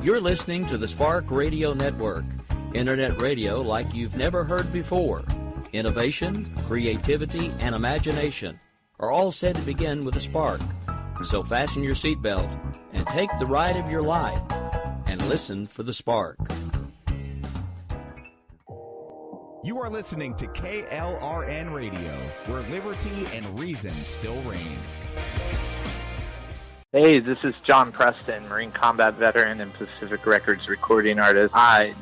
You're listening to the Spark Radio Network, Internet radio like you've never heard before. Innovation, creativity, and imagination are all said to begin with a spark. So fasten your seatbelt and take the ride of your life and listen for the spark. You are listening to KLRN Radio, where liberty and reason still reign. Hey, this is John Preston, Marine Combat Veteran and Pacific Records recording artist.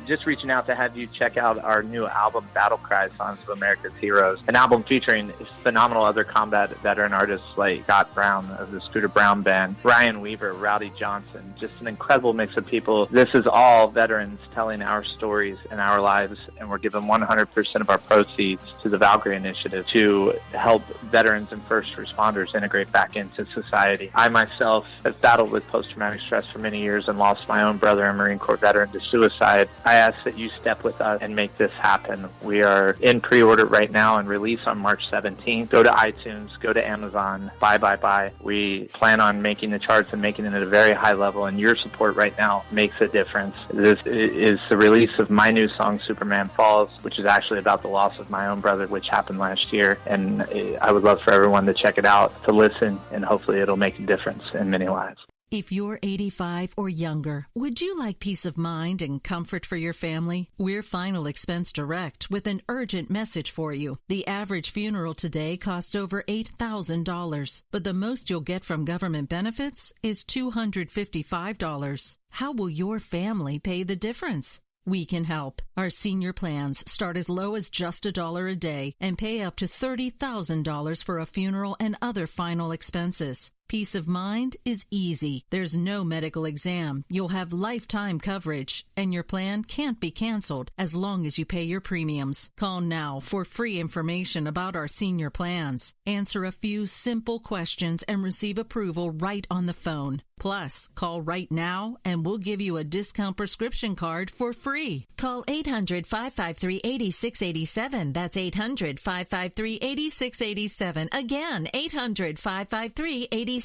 Just reaching out to have you check out our new album, Battle Cry, Songs of America's Heroes, an album featuring phenomenal other combat veteran artists like Scott Brown of the Scooter Brown Band, Ryan Weaver, Rowdy Johnson, just an incredible mix of people. This is all veterans telling our stories and our lives, and we're giving 100% of our proceeds to the Valkyrie Initiative to help veterans and first responders integrate back into society. I myself have battled with post-traumatic stress for many years and lost my own brother, a Marine Corps veteran, to suicide. I ask that you step with us and make this happen. We are in pre-order right now and release on March 17th. Go to iTunes, go to Amazon, buy. We plan on making the charts and making it at a very high level, and your support right now makes a difference. This is the release of my new song, Superman Falls, which is actually about the loss of my own brother, which happened last year, and I would love for everyone to check it out, to listen, and hopefully it'll make a difference in many lives. If you're 85 or younger, would you like peace of mind and comfort for your family? We're Final Expense Direct with an urgent message for you. The average funeral today costs over $8,000, but the most you'll get from government benefits is $255. How will your family pay the difference? We can help. Our senior plans start as low as just $1 a day and pay up to $30,000 for a funeral and other final expenses. Peace of mind is easy. There's no medical exam. You'll have lifetime coverage, and your plan can't be canceled as long as you pay your premiums. Call now for free information about our senior plans. Answer a few simple questions and receive approval right on the phone. Plus, call right now and we'll give you a discount prescription card for free. Call 800-553-8687. That's 800-553-8687. Again, 800-553-8687.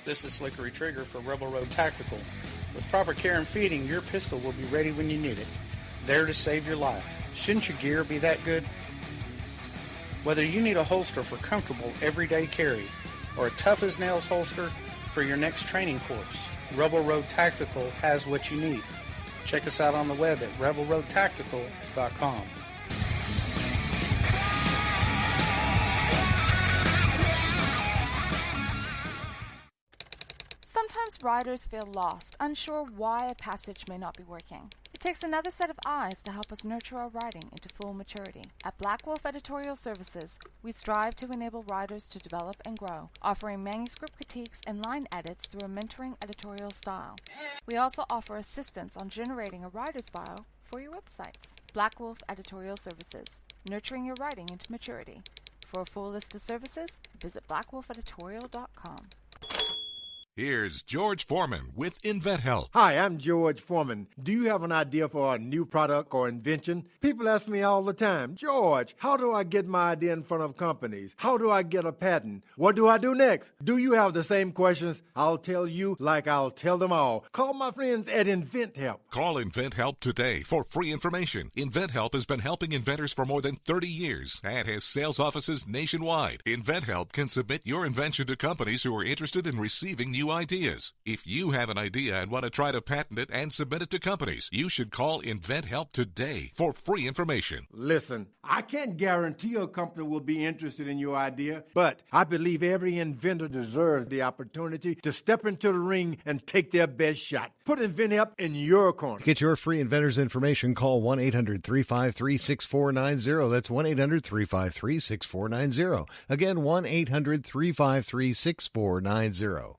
This is Slickery Trigger for Rebel Road Tactical. With proper care and feeding, your pistol will be ready when you need it. There to save your life. Shouldn't your gear be that good? Whether you need a holster for comfortable everyday carry or a tough-as-nails holster for your next training course, Rebel Road Tactical has what you need. Check us out on the web at rebelroadtactical.com. Sometimes riders feel lost, unsure why a passage may not be working. It takes another set of eyes to help us nurture our writing into full maturity. At Black Wolf Editorial Services, we strive to enable writers to develop and grow, offering manuscript critiques and line edits through a mentoring editorial style. We also offer assistance on generating a writer's bio for your websites. Black Wolf Editorial Services, nurturing your writing into maturity. For a full list of services, visit blackwolfeditorial.com. Here's George Foreman with InventHelp. Hi, I'm George Foreman. Do you have an idea for a new product or invention? People ask me all the time, George, how do I get my idea in front of companies? How do I get a patent? What do I do next? Do you have the same questions? I'll tell you like I'll tell them all. Call my friends at InventHelp. Call InventHelp today for free information. InventHelp has been helping inventors for more than 30 years and has sales offices nationwide. InventHelp can submit your invention to companies who are interested in receiving new ideas. If you have an idea and want to try to patent it and submit it to companies, you should call InventHelp today for free information. Listen, I can't guarantee a company will be interested in your idea, but I believe every inventor deserves the opportunity to step into the ring and take their best shot. Put InventHelp in your corner. Get your free inventor's information. Call 1-800-353-6490. That's 1-800-353-6490. Again, 1-800-353-6490.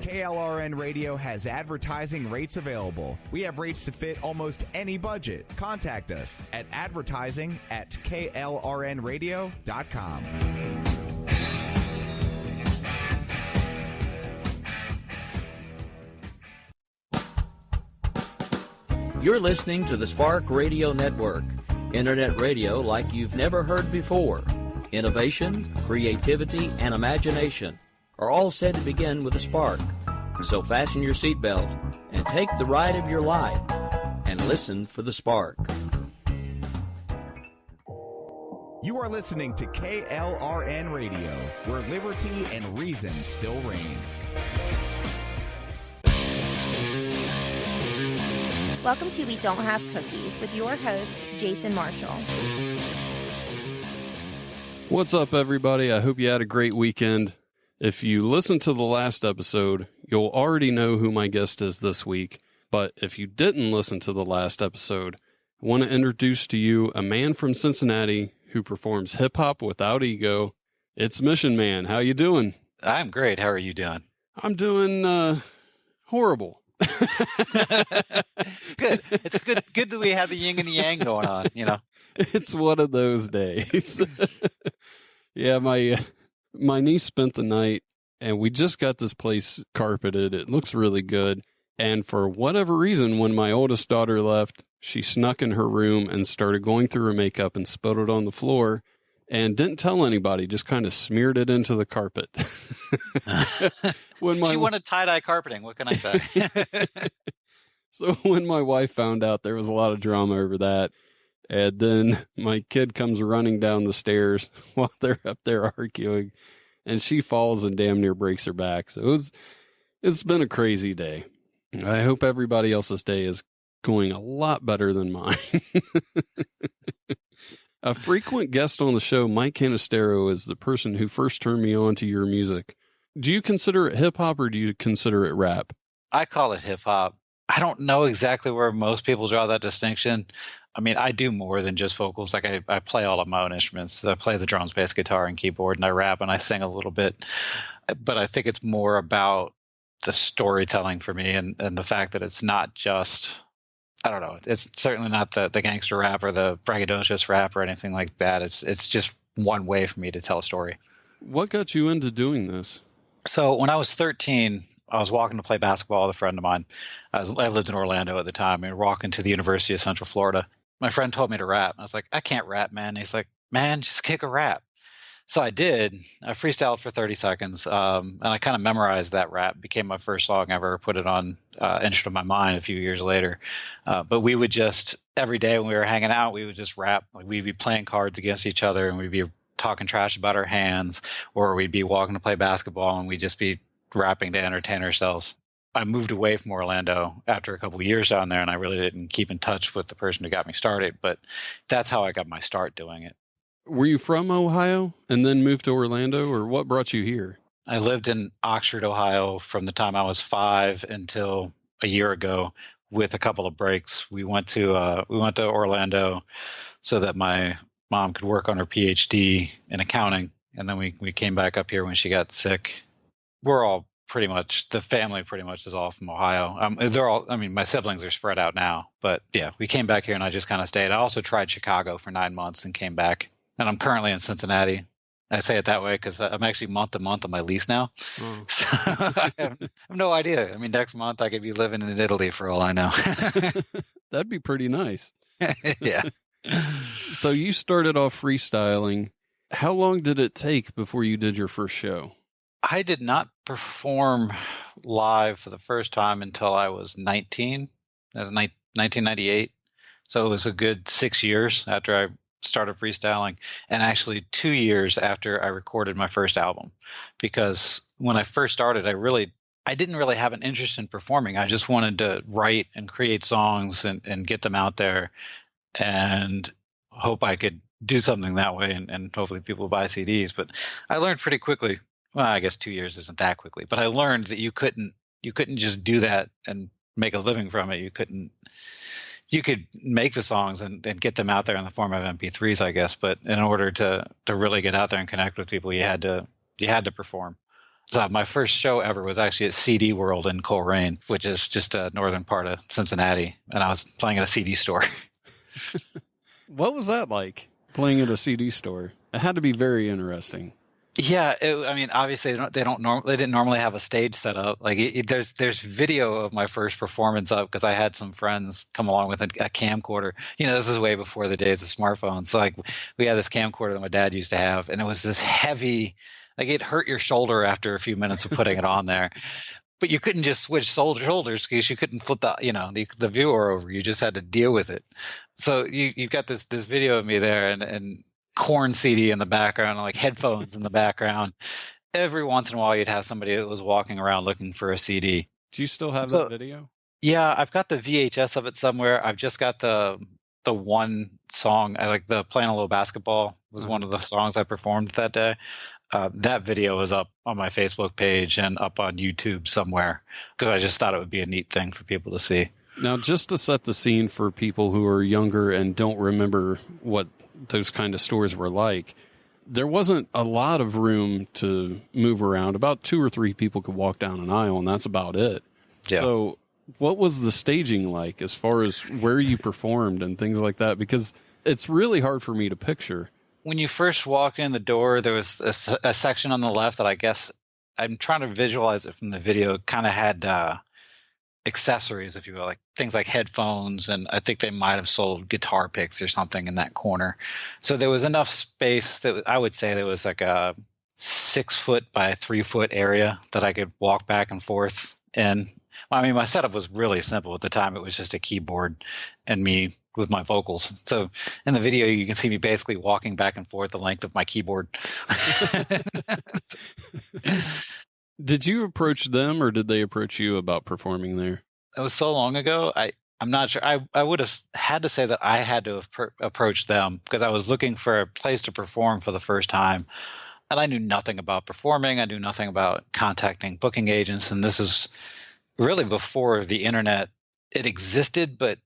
KLRN Radio has advertising rates available. We have rates to fit almost any budget. Contact us at advertising@klrnradio.com. You're listening to the Spark Radio Network, Internet radio like you've never heard before. Innovation, creativity, and imagination are all said to begin with a spark. So fasten your seatbelt and take the ride of your life and listen for the spark. You are listening to KLRN Radio, where liberty and reason still reign. Welcome to We Don't Have Cookies with your host, Jason Marshall. What's up, everybody? I hope you had a great weekend. If you listened to the last episode, you'll already know who my guest is this week. But if you didn't listen to the last episode, I want to introduce to you a man from Cincinnati who performs hip-hop without ego. It's Mission Man. How you doing? I'm great. How are you doing? I'm doing horrible. Good. It's good that we have the yin and the yang going on, you know. It's one of those days. Yeah, my niece spent the night, and we just got this place carpeted. It looks really good. And for whatever reason, when my oldest daughter left, she snuck in her room and started going through her makeup and spilled it on the floor and didn't tell anybody, just kind of smeared it into the carpet. She wanted tie-dye carpeting. What can I say? So when my wife found out, there was a lot of drama over that. And then my kid comes running down the stairs while they're up there arguing, and she falls and damn near breaks her back. So it's been a crazy day. I hope everybody else's day is going a lot better than mine. A frequent guest on the show, Mike Canistero, is the person who first turned me on to your music. Do you consider it hip-hop or do you consider it rap? I call it hip-hop. I don't know exactly where most people draw that distinction. I mean, I do more than just vocals. Like I play all of my own instruments. I play the drums, bass, guitar, and keyboard, and I rap and I sing a little bit. But I think it's more about the storytelling for me and the fact that it's not just, I don't know, it's certainly not the gangster rap or the braggadocious rap or anything like that. It's just one way for me to tell a story. What got you into doing this? So when I was 13, I was walking to play basketball with a friend of mine. I lived in Orlando at the time. We were walking to the University of Central Florida. My friend told me to rap. I was like, I can't rap, man. And he's like, man, just kick a rap. So I did. I freestyled for 30 seconds, and I kind of memorized that rap. It became my first song ever. Put it on Instrument of My Mind a few years later. But we would just, every day when we were hanging out, we would just rap. Like we'd be playing cards against each other, and we'd be talking trash about our hands, or we'd be walking to play basketball, and we'd just be rapping to entertain ourselves. I moved away from Orlando after a couple of years down there, and I really didn't keep in touch with the person who got me started. But that's how I got my start doing it. Were you from Ohio and then moved to Orlando, or what brought you here? I lived in Oxford, Ohio from the time I was 5 until a year ago with a couple of breaks. We went to Orlando so that my mom could work on her PhD in accounting. And then we came back up here when she got sick. We're all pretty much, the family pretty much is all from Ohio. My siblings are spread out now, but yeah, we came back here and I just kind of stayed. I also tried Chicago for 9 months and came back. And I'm currently in Cincinnati. I say it that way because I'm actually month to month on my lease now. Mm. So I have no idea. I mean, next month I could be living in Italy for all I know. That'd be pretty nice. Yeah. So you started off freestyling. How long did it take before you did your first show? I did not perform live for the first time until I was 19. That was 1998. So it was a good 6 years after I started freestyling, and actually 2 years after I recorded my first album. Because when I first started, I didn't really have an interest in performing. I just wanted to write and create songs and get them out there and hope I could do something that way and hopefully people buy CDs. But I learned pretty quickly, well, I guess 2 years isn't that quickly, but I learned that you couldn't just do that and make a living from it. You could make the songs and get them out there in the form of MP3s, I guess. But in order to really get out there and connect with people, you had to perform. So my first show ever was actually at CD World in Coleraine, which is just a northern part of Cincinnati. And I was playing at a CD store. What was that like, playing at a CD store? It had to be very interesting. Yeah, I mean, obviously they didn't normally have a stage set up. Like there's video of my first performance up because I had some friends come along with a camcorder. This was way before the days of smartphones. So like we had this camcorder that my dad used to have, and it was this heavy, like it hurt your shoulder after a few minutes of putting it on there. But you couldn't just switch shoulders because you couldn't flip the viewer over. You just had to deal with it. So you've got this video of me there and Korn CD in the background, like headphones in the background. Every once in a while, you'd have somebody that was walking around looking for a CD. Do you still have that video? Yeah, I've got the VHS of it somewhere. I've just got the one song. I like the Playing a Little Basketball was one of the songs I performed that day. That video is up on my Facebook page and up on YouTube somewhere because I just thought it would be a neat thing for people to see. Now, just to set the scene for people who are younger and don't remember what those kind of stores were like, there wasn't a lot of room to move around. About 2 or 3 people could walk down an aisle, and that's about it. Yeah. So what was the staging like as far as where you performed and things like that? Because it's really hard for me to picture. When you first walk in the door, there was a section on the left that I guess I'm trying to visualize it from the video. It kind of had accessories, if you will, like things like headphones, and I think they might have sold guitar picks or something in that corner. So there was enough space that I would say there was like a 6 foot by 3 foot area that I could walk back and forth. And I mean, my setup was really simple at the time. It was just a keyboard and me with my vocals. So in the video, you can see me basically walking back and forth the length of my keyboard. Did you approach them or did they approach you about performing there? It was so long ago. I'm not sure. I would have had to say that I had to have approached them because I was looking for a place to perform for the first time. And I knew nothing about performing. I knew nothing about contacting booking agents. And this is really before the internet. It existed, but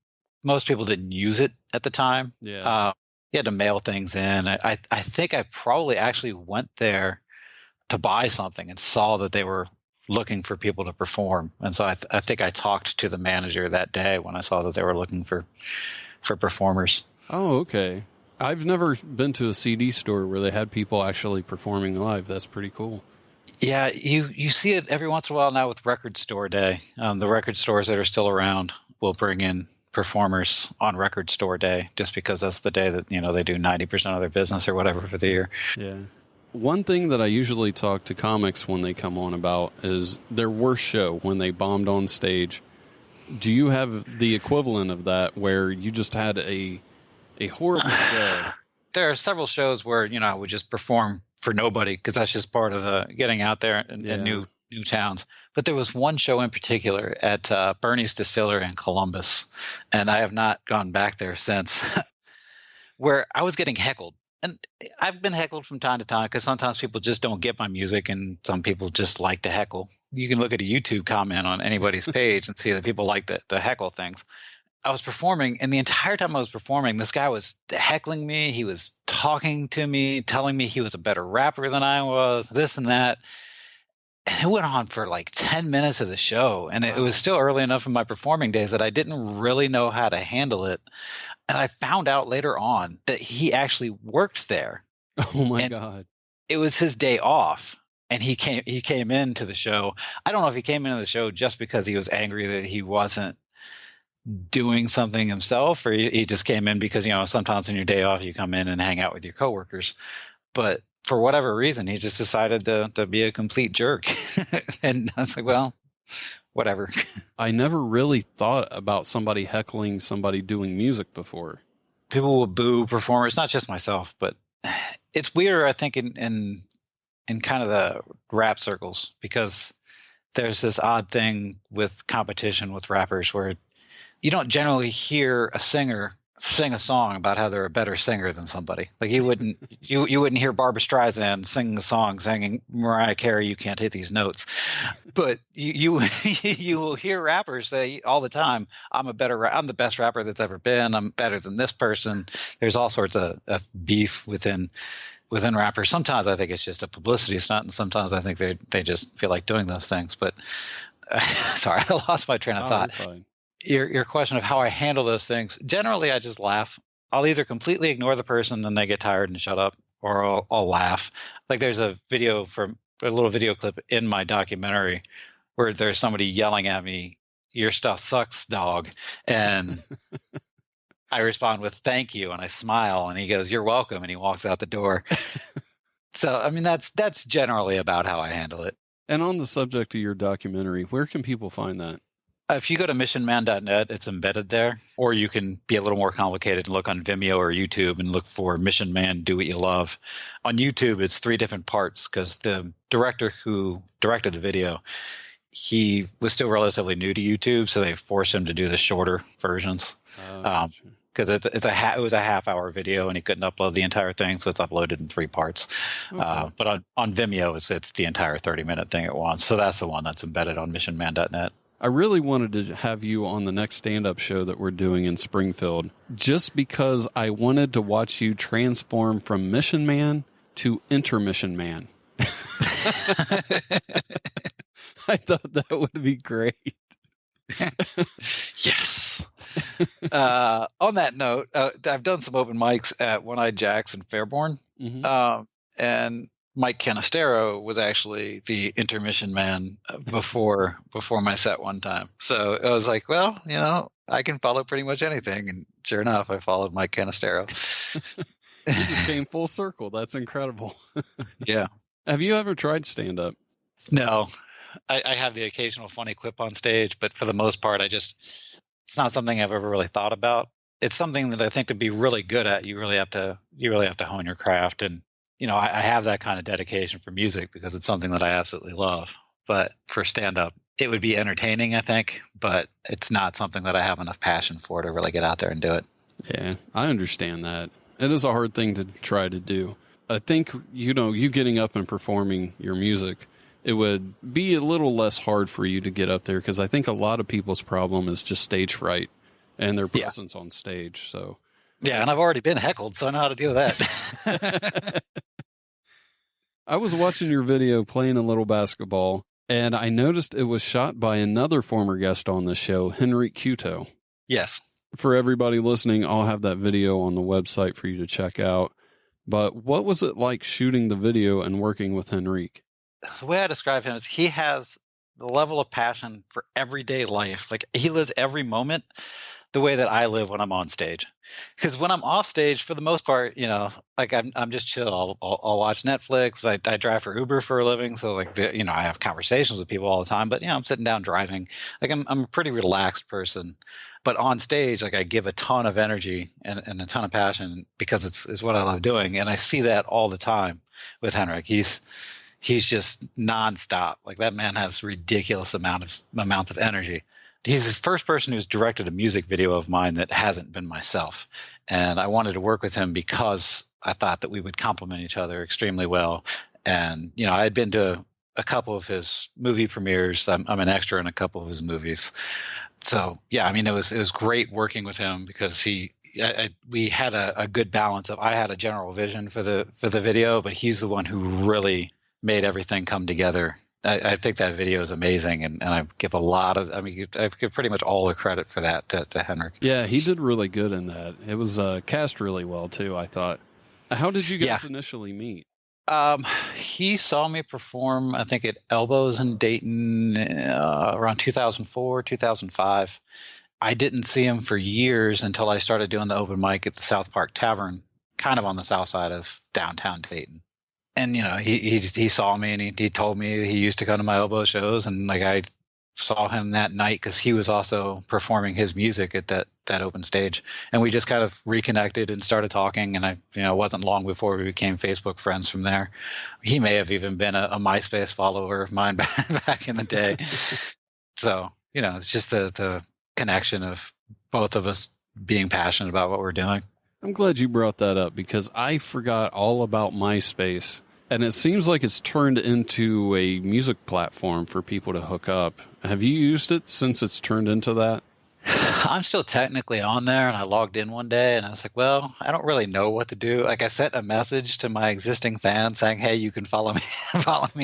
most people didn't use it at the time. Yeah. You had to mail things in. I think I probably actually went there to buy something and saw that they were looking for people to perform. And so I think I talked to the manager that day when I saw that they were looking for performers. Oh, okay. I've never been to a CD store where they had people actually performing live. That's pretty cool. Yeah, you see it every once in a while now with Record Store Day. The record stores that are still around will bring in performers on Record Store Day just because that's the day that, they do 90% of their business or whatever for the year. Yeah. One thing that I usually talk to comics when they come on about is their worst show when they bombed on stage. Do you have the equivalent of that where you just had a horrible show? There are several shows where, I would just perform for nobody because that's just part of the getting out there in new towns. But there was one show in particular at Bernie's Distillery in Columbus, and I have not gone back there since, where I was getting heckled. And I've been heckled from time to time because sometimes people just don't get my music and some people just like to heckle. You can look at a YouTube comment on anybody's page and see that people like to heckle things. I was performing, and the entire time I was performing, this guy was heckling me. He was talking to me, telling me he was a better rapper than I was, this and that. And it went on for like 10 minutes of the show. And it was still early enough in my performing days that I didn't really know how to handle it. And I found out later on that he actually worked there. Oh my God. It was his day off. And he came into the show. I don't know if he came into the show just because he was angry that he wasn't doing something himself, or he just came in because, sometimes on your day off, you come in and hang out with your coworkers. But for whatever reason, he just decided to be a complete jerk. And I was like, well, whatever. I never really thought about somebody heckling somebody doing music before. People will boo performers, not just myself, but it's weirder, I think, in kind of the rap circles, because there's this odd thing with competition with rappers where you don't generally hear a singer sing a song about how they're a better singer than somebody. Like you wouldn't hear Barbra Streisand sing a song singing Mariah Carey, "You can't hit these notes," but you will hear rappers say all the time, I'm the best rapper that's ever been. I'm better than this person. There's all sorts of beef within rappers. Sometimes I think it's just a publicity stunt, and sometimes I think they just feel like doing those things. But sorry, I lost my train of thought. Your question of how I handle those things. Generally, I just laugh. I'll either completely ignore the person and they get tired and shut up, or I'll laugh. Like there's a little video clip in my documentary where there's somebody yelling at me, "Your stuff sucks, dog," and I respond with "thank you," and I smile, and he goes, "You're welcome," and he walks out the door. So, I mean, that's generally about how I handle it. And on the subject of your documentary, where can people find that? If you go to missionman.net, it's embedded there. Or you can be a little more complicated and look on Vimeo or YouTube and look for Mission Man, Do What You Love. On YouTube, it's 3 different parts because the director who directed the video, he was still relatively new to YouTube, so they forced him to do the shorter versions. Because it was a half-hour video, and he couldn't upload the entire thing, so it's uploaded in 3 parts. Okay. But on Vimeo, it's the entire 30-minute thing at once. So that's the one that's embedded on missionman.net. I really wanted to have you on the next stand-up show that we're doing in Springfield, just because I wanted to watch you transform from Mission Man to Intermission Man. I thought that would be great. Yes. On that note, I've done some open mics at One-Eyed Jack's in Fairborn. Mm-hmm. And Mike Canistero was actually the Intermission Man before my set one time. So I was like, well, I can follow pretty much anything. And sure enough, I followed Mike Canistero. You just came full circle. That's incredible. Yeah. Have you ever tried stand-up? No. I have the occasional funny quip on stage, but for the most part, it's not something I've ever really thought about. It's something that I think to be really good at, you really have to hone your craft. And, I have that kind of dedication for music because it's something that I absolutely love. But for stand-up, it would be entertaining, I think, but it's not something that I have enough passion for to really get out there and do it. Yeah, I understand that. It is a hard thing to try to do. I think, you getting up and performing your music, it would be a little less hard for you to get up there because I think a lot of people's problem is just stage fright and their presence on stage. So yeah, and I've already been heckled, so I know how to deal with that. I was watching your video playing a little basketball, and I noticed it was shot by another former guest on the show, Henrik Cuto. Yes. For everybody listening, I'll have that video on the website for you to check out. But what was it like shooting the video and working with Henrik? The way I describe him is he has the level of passion for everyday life. Like he lives every moment the way that I live when I'm on stage. Because when I'm off stage, for the most part, like I'm just chill. I'll watch Netflix. I drive for Uber for a living, so like I have conversations with people all the time. But I'm sitting down driving. Like I'm a pretty relaxed person. But on stage, like I give a ton of energy and a ton of passion because it's what I love doing, and I see that all the time with Henrik. He's just nonstop. Like that man has ridiculous amounts of energy. He's the first person who's directed a music video of mine that hasn't been myself. And I wanted to work with him because I thought that we would complement each other extremely well. And, I had been to a couple of his movie premieres. I'm an extra in a couple of his movies. So, yeah, I mean, it was great working with him because we had a good balance of, I had a general vision for the video, but he's the one who really made everything come together. I think that video is amazing, and I give I give pretty much all the credit for that to Henrik. Yeah, he did really good in that. It was cast really well, too, I thought. How did you guys initially meet? He saw me perform, I think, at Elbows in Dayton around 2004, 2005. I didn't see him for years until I started doing the open mic at the South Park Tavern, kind of on the south side of downtown Dayton. And, he saw me and he told me he used to come to my Elbow shows. And like I saw him that night because he was also performing his music at that open stage. And we just kind of reconnected and started talking. And it wasn't long before we became Facebook friends from there. He may have even been a MySpace follower of mine back in the day. So, it's just the connection of both of us being passionate about what we're doing. I'm glad you brought that up because I forgot all about MySpace. And it seems like it's turned into a music platform for people to hook up. Have you used it since it's turned into that? I'm still technically on there, and I logged in one day, and I was like, well, I don't really know what to do. Like, I sent a message to my existing fans saying, hey, you can follow me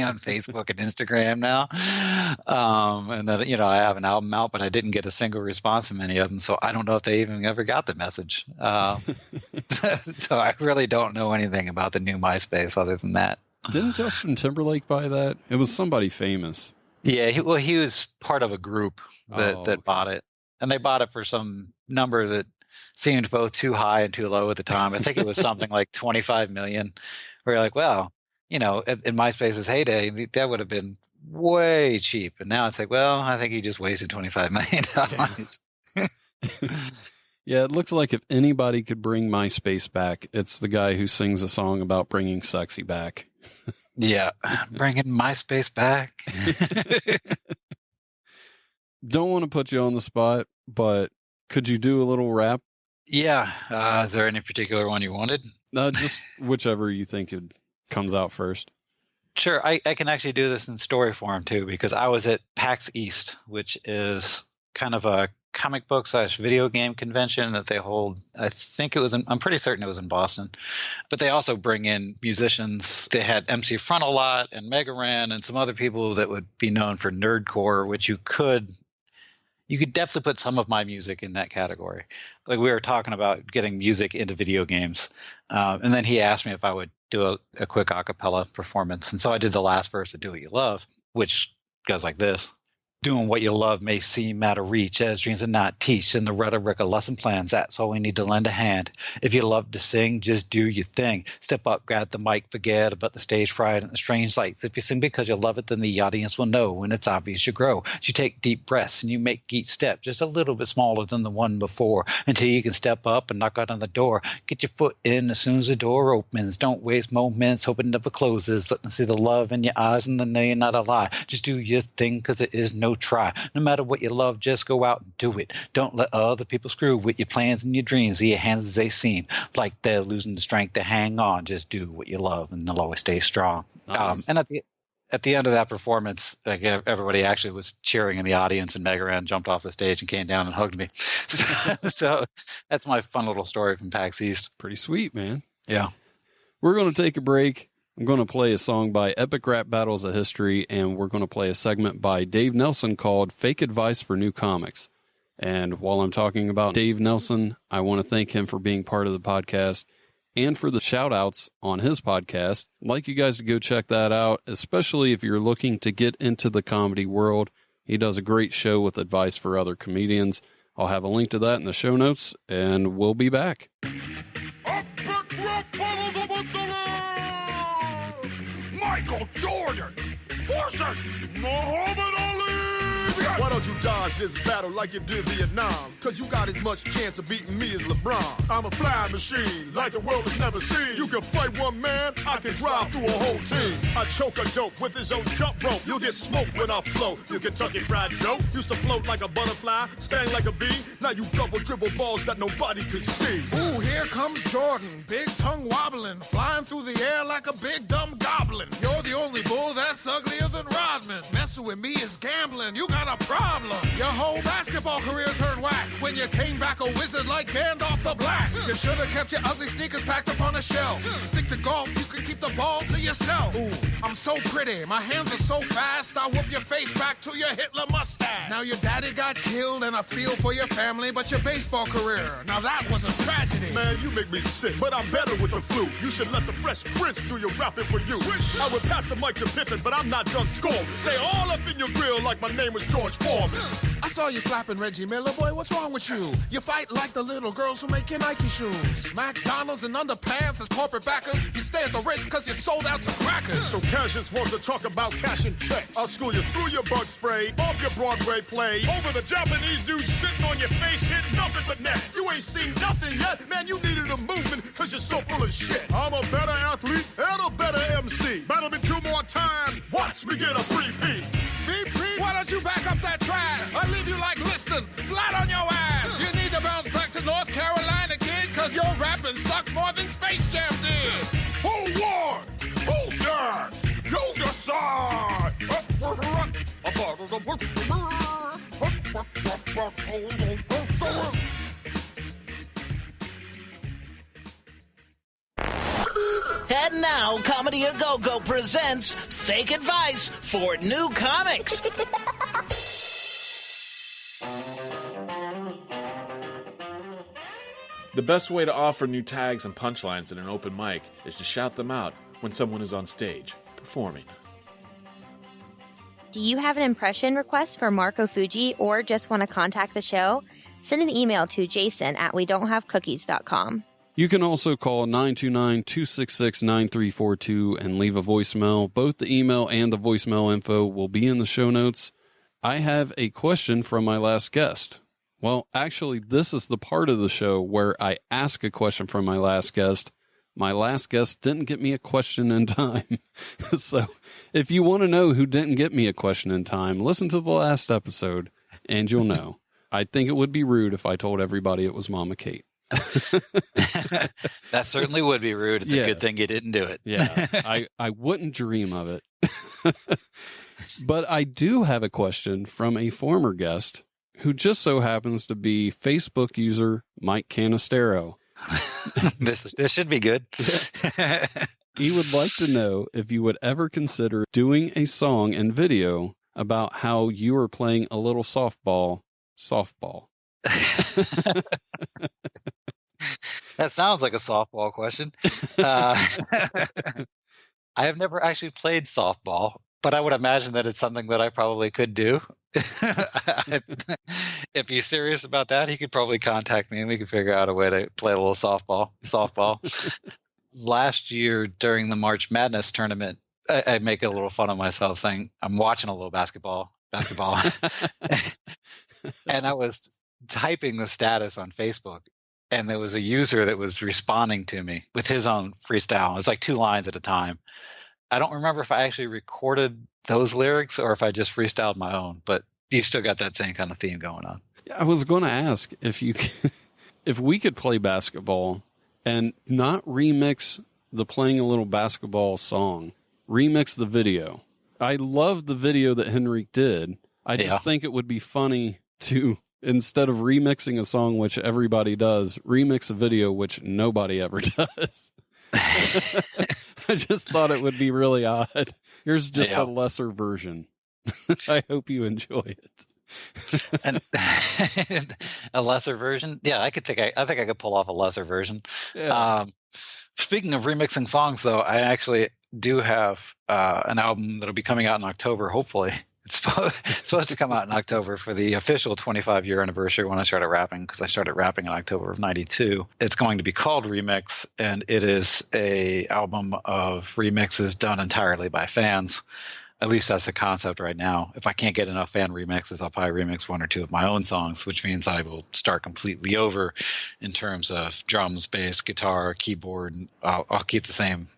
on Facebook and Instagram now. And then, I have an album out, but I didn't get a single response from any of them, so I don't know if they even ever got the message. So I really don't know anything about the new MySpace other than that. Didn't Justin Timberlake buy that? It was somebody famous. Yeah, he was part of a group that bought it. And they bought it for some number that seemed both too high and too low at the time. I think it was something like 25 million. Where you're like, well, in MySpace's heyday, that would have been way cheap. And now it's like, well, I think he just wasted $25 million. Yeah, it looks like if anybody could bring MySpace back, it's the guy who sings a song about bringing sexy back. Yeah, bringing MySpace back. Don't want to put you on the spot, but could you do a little rap? Yeah. Is there any particular one you wanted? Just whichever you think comes out first. Sure. I can actually do this in story form too, because I was at PAX East, which is kind of a comic book / video game convention that they hold. I'm pretty certain it was in Boston, but they also bring in musicians. They had MC Frontalot and Mega Ran and some other people that would be known for nerdcore, which you could definitely put some of my music in that category. Like, we were talking about getting music into video games. And then he asked me if I would do a quick a cappella performance. And so I did the last verse of Do What You Love, which goes like this. Doing what you love may seem out of reach, as dreams are not teach, and the rhetoric of lesson plans, that's all we need to lend a hand. If you love to sing, just do your thing. Step up, grab the mic, forget about the stage fright and the strange lights. If you sing because you love it, then the audience will know when it's obvious you grow. You take deep breaths and you make each step just a little bit smaller than the one before, until you can step up and knock out on the door. Get your foot in as soon as the door opens. Don't waste moments hoping it never closes. Let them see the love in your eyes and then know you're not a lie. Just do your thing, because it is no try. No matter what you love, just go out and do it. Don't let other people screw with your plans and your dreams. Your hands as they seem like they're losing the strength to hang on. Just do what you love, and they'll always stay strong. Nice. And at the end of that performance, like, everybody actually was cheering in the audience, and Mega Ran jumped off the stage and came down and hugged me. So that's my fun little story from PAX East. Pretty sweet, man. Yeah. We're going to take a break. I'm going to play a song by Epic Rap Battles of History, and we're going to play a segment by Dave Nelson called Fake Advice for New Comics. And while I'm talking about Dave Nelson, I want to thank him for being part of the podcast and for the shout-outs on his podcast. I'd like you guys to go check that out, especially if you're looking to get into the comedy world. He does a great show with advice for other comedians. I'll have a link to that in the show notes, and we'll be back. Michael Jordan versus Muhammad Ali. Why don't you dodge this battle like you did Vietnam? Cause you got as much chance of beating me as LeBron. I'm a flying machine like the world has never seen. You can fight one man, I can drive through a whole team. I choke a dope with his own jump rope. You'll get smoked when I float. You Kentucky Fried Joe used to float like a butterfly, sting like a bee. Now you double dribble balls that nobody can see. Ooh, here comes Jordan, big tongue wobbling, flying through the air like a big dumb goblin. You're the only bull that's uglier than Rodman. Messing with me is gambling. You got a problem. Your whole basketball career turned whack when you came back a wizard like Gandalf the Black. You should have kept your ugly sneakers packed up on a shelf. Stick to golf, you can keep the ball to yourself. Ooh, I'm so pretty, my hands are so fast, I whoop your face back to your Hitler mustache. Now your daddy got killed and I feel for your family, but your baseball career, now that was a tragedy. Man, you make me sick, but I'm better with the flu. You should let the Fresh Prince do your rapping for you. I would pass the mic to Pippen, but I'm not done scoring. Stay all up in your grill like my name was George Foreman. I saw you slapping Reggie Miller, boy, what's wrong with you? You fight like the little girls who make your Nike shoes. McDonald's and underpants as corporate backers. You stay at the Ritz cause you sold out to crackers. So Cassius wants to talk about cash and checks. I'll school you through your bug spray, off your Broadway play. Over the Japanese dude sitting on your face, hitting nothing but net. You ain't seen nothing yet, man, you needed a movement cause you're so full of shit. I'm a better athlete and a better MC. Battle me 2 more times, watch me get a 3-P. Why don't you back up that trash? I leave you like Liston, flat on your ass. You need to bounce back to North Carolina, kid, cause your rapping sucks more than Space Jam did. Who won? Who's next? You decide. And now, Comedy A Go-Go presents Fake Advice for New Comics. The best way to offer new tags and punchlines at an open mic is to shout them out when someone is on stage, performing. Do you have an impression request for Marco Fuji or just want to contact the show? Send an email to jason@wedon'thavecookies.com. You can also call 929-266-9342 and leave a voicemail. Both the email and the voicemail info will be in the show notes. I have a question from my last guest. Well, actually, this is the part of the show where I ask a question from my last guest. My last guest didn't get me a question in time. So if you want to know who didn't get me a question in time, listen to the last episode and you'll know. I think it would be rude if I told everybody it was Mama Kate. That certainly would be rude. It's a good thing you didn't do it. Yeah, I wouldn't dream of it. But I do have a question from a former guest who just so happens to be Facebook user Mike Canistero. This should be good. He would like to know if you would ever consider doing a song and video about how you are playing a little softball. That sounds like a softball question. I have never actually played softball, but I would imagine that it's something that I probably could do. If he's serious about that, he could probably contact me and we could figure out a way to play a little softball. Last year during the March Madness tournament, I make a little fun of myself saying I'm watching a little basketball. And I was typing the status on Facebook, and there was a user that was responding to me with his own freestyle. It was like 2 lines at a time. I don't remember if I actually recorded those lyrics or if I just freestyled my own, but you still got that same kind of theme going on. I was going to ask if we could play basketball and not remix the Playing a Little Basketball song, remix the video. I love the video that Henrik did. I just think it would be funny to, instead of remixing a song, which everybody does, remix a video, which nobody ever does. I just thought it would be really odd. Here's just a lesser version. I hope you enjoy it. And a lesser version? Yeah, I think I could pull off a lesser version. Yeah. Speaking of remixing songs, though, I actually do have an album that'll be coming out in October, hopefully. It's supposed to come out in October for the official 25-year anniversary when I started rapping, because I started rapping in October of 92. It's going to be called Remix, and it is a album of remixes done entirely by fans. At least that's the concept right now. If I can't get enough fan remixes, I'll probably remix 1 or 2 of my own songs, which means I will start completely over in terms of drums, bass, guitar, keyboard. I'll keep the same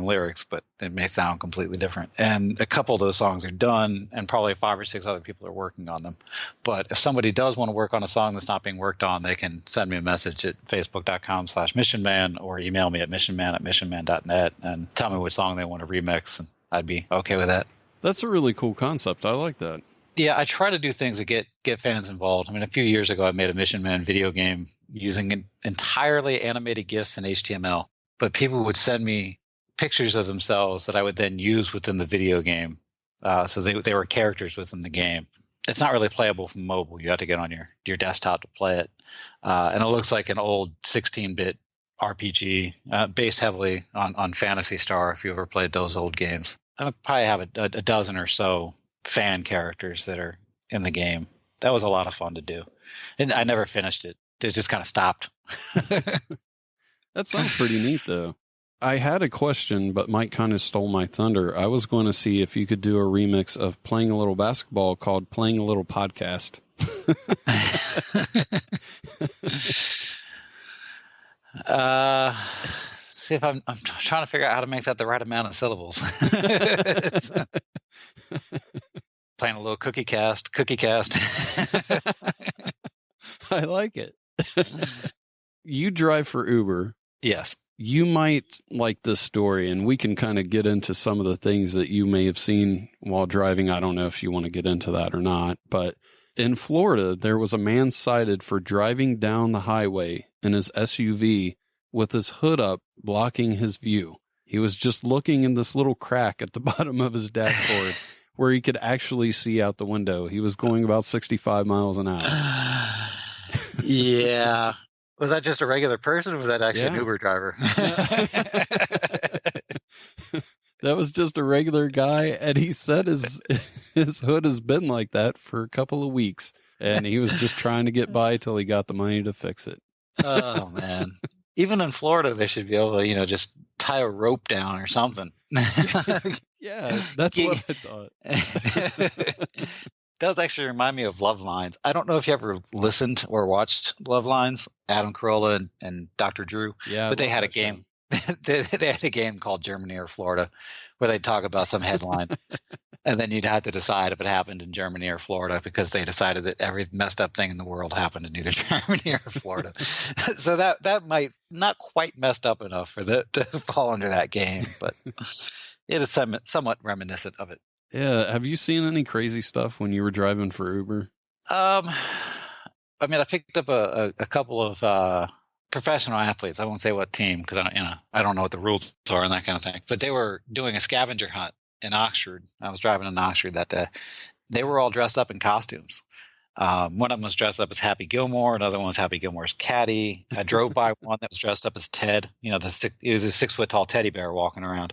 lyrics, but it may sound completely different. And a couple of those songs are done, and probably 5 or 6 other people are working on them. But if somebody does want to work on a song that's not being worked on, they can send me a message at facebook.com/missionman or email me at missionman@missionman.net and tell me which song they want to remix, and I'd be okay with that. That's a really cool concept. I like that. Yeah, I try to do things that get fans involved. I mean, a few years ago, I made a Mission Man video game using entirely animated GIFs and HTML. But people would send me pictures of themselves that I would then use within the video game. So they were characters within the game. It's not really playable from mobile. You have to get on your desktop to play it. And it looks like an old 16-bit RPG based heavily on Phantasy Star, if you ever played those old games. I probably have a dozen or so fan characters that are in the game. That was a lot of fun to do. And I never finished it. It just kind of stopped. That sounds pretty neat, though. I had a question, but Mike kind of stole my thunder. I was going to see if you could do a remix of Playing a Little Basketball called Playing a Little Podcast. See if I'm trying to figure out how to make that the right amount of syllables. Playing a little cookie cast. I like it. You drive for Uber. Yes. You might like this story, and we can kind of get into some of the things that you may have seen while driving. I don't know if you want to get into that or not, but in Florida, there was a man cited for driving down the highway in his SUV with his hood up, blocking his view. He was just looking in this little crack at the bottom of his dashboard where he could actually see out the window. He was going about 65 miles an hour. Yeah. Was that just a regular person, or was that actually an Uber driver? That was just a regular guy, and he said his hood has been like that for a couple of weeks, and he was just trying to get by till he got the money to fix it. Oh, man. Even in Florida, they should be able to, just tie a rope down or something. Yeah, that's what I thought. Does actually remind me of Love Lines. I don't know if you ever listened or watched Love Lines, Adam Carolla and Dr. Drew. Yeah, but they had a game. They had a game called Germany or Florida where they'd talk about some headline. And then you'd have to decide if it happened in Germany or Florida, because they decided that every messed up thing in the world happened in either Germany or Florida. So that might not quite messed up enough for to fall under that game, but it is somewhat reminiscent of it. Yeah. Have you seen any crazy stuff when you were driving for Uber? I picked up a couple of professional athletes. I won't say what team, because I don't know what the rules are and that kind of thing. But they were doing a scavenger hunt in Oxford. I was driving in Oxford that day. They were all dressed up in costumes. One of them was dressed up as Happy Gilmore. Another one was Happy Gilmore's caddy. I drove by one that was dressed up as Ted. It was a 6 foot tall teddy bear walking around.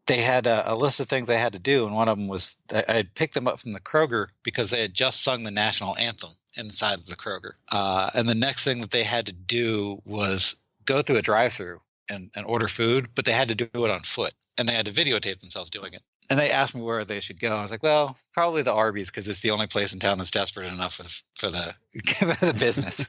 They had a list of things they had to do, and one of them was I had picked them up from the Kroger because they had just sung the national anthem inside of the Kroger. And the next thing that they had to do was go through a drive-thru and order food, but they had to do it on foot, and they had to videotape themselves doing it. And they asked me where they should go. I was like, well, probably the Arby's, because it's the only place in town that's desperate enough for the business.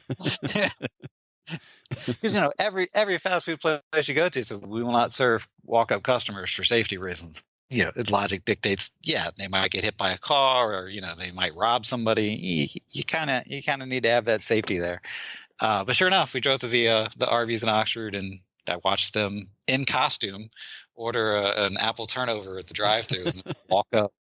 Because every fast food place you go to, so we will not serve walk-up customers for safety reasons. Logic dictates, they might get hit by a car, or they might rob somebody. You kind of need to have that safety there. But sure enough, we drove to the Arby's in Oxford, and I watched them in costume order an apple turnover at the drive-thru and walk up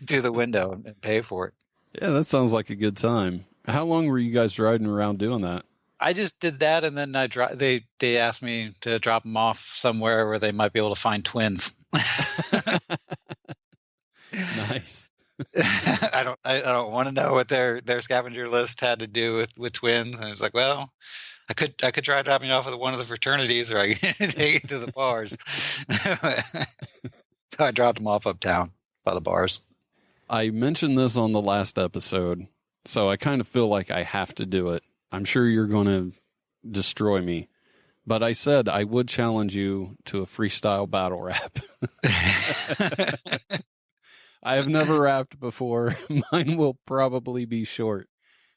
to the window and pay for it. Yeah, that sounds like a good time. How long were you guys riding around doing that? I just did that, and then they asked me to drop them off somewhere where they might be able to find twins. Nice. I don't want to know what their scavenger list had to do with twins. And I was like, well, I could try dropping off with one of the fraternities, or I could take it to the bars. So I dropped them off uptown by the bars. I mentioned this on the last episode, so I kind of feel like I have to do it. I'm sure you're going to destroy me, but I said I would challenge you to a freestyle battle rap. I have never rapped before. Mine will probably be short.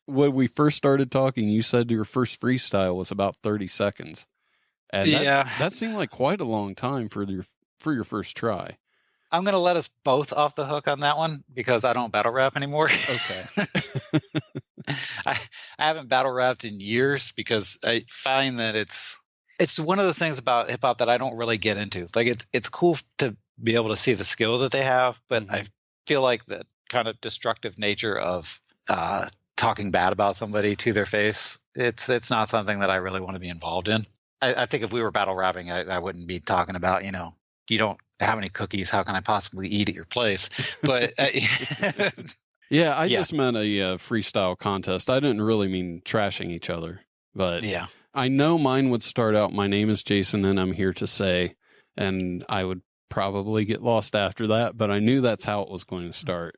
When we first started talking, you said your first freestyle was about 30 seconds. And that seemed like quite a long time for your first try. I'm going to let us both off the hook on that one, because I don't battle rap anymore. Okay. I haven't battle rapped in years, because I find that it's one of those things about hip hop that I don't really get into. Like it's cool to be able to see the skills that they have, but I feel like the kind of destructive nature of talking bad about somebody to their face, it's not something that I really want to be involved in. I think if we were battle rapping, I wouldn't be talking about, you don't have any cookies, how can I possibly eat at your place? But yeah, I just meant a freestyle contest. I didn't really mean trashing each other, but yeah, I know mine would start out, my name is Jason and I'm here to say, and I would probably get lost after that, but I knew that's how it was going to start.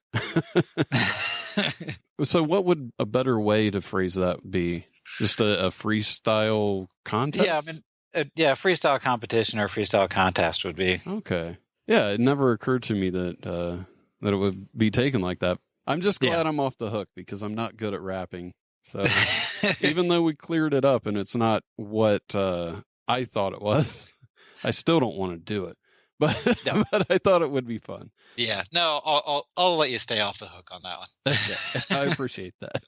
So what would a better way to phrase that be? Just a freestyle contest? Yeah, I mean, freestyle competition or freestyle contest would be. Okay. Yeah, it never occurred to me that it would be taken like that. I'm just glad I'm off the hook, because I'm not good at rapping. So even though we cleared it up and it's not what I thought it was, I still don't want to do it. But, but I thought it would be fun. Yeah. No, I'll let you stay off the hook on that one. Okay. I appreciate that.